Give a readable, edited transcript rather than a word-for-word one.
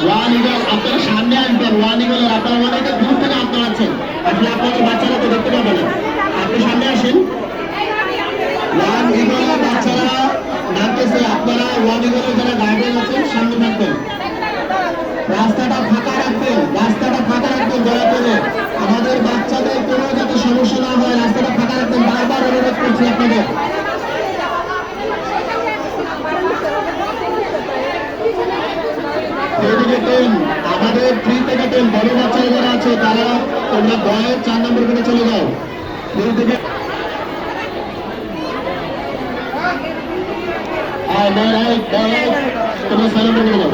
One eagle আপনারা সামনে আসবেন। ওয়ান ইগলের আপনারা অনেক দূর থেকে আপনারা আছেন, আসলে আপনাদের বাচ্চারা তো দেখতে পাবে না। আপনি সামনে আসেন। ওয়ান ইগলের বাচ্চারা ডাকতেছে, আপনারা ওয়ান ইগলের যারা গার্ডিয়ান আছেন সামনে থাকবেন। রাস্তাটা ফাঁকা রাখবেন, রাস্তাটা ফাঁকা রাখবেন দয়া করে। আমাদের বাচ্চাদের কোনো যাতে সমস্যা না হয় রাস্তাটা ফাঁকা রাখবেন, বারবার অনুরোধ করছি আপনাদের। আমাদের 3 থেকে 10 বড় বাচ্চারা যারা আছে তারা তোমরা বয়ের 4 নম্বর করে চলে যাও। 3 থেকে তোমরা 6 নম্বর করে যাও।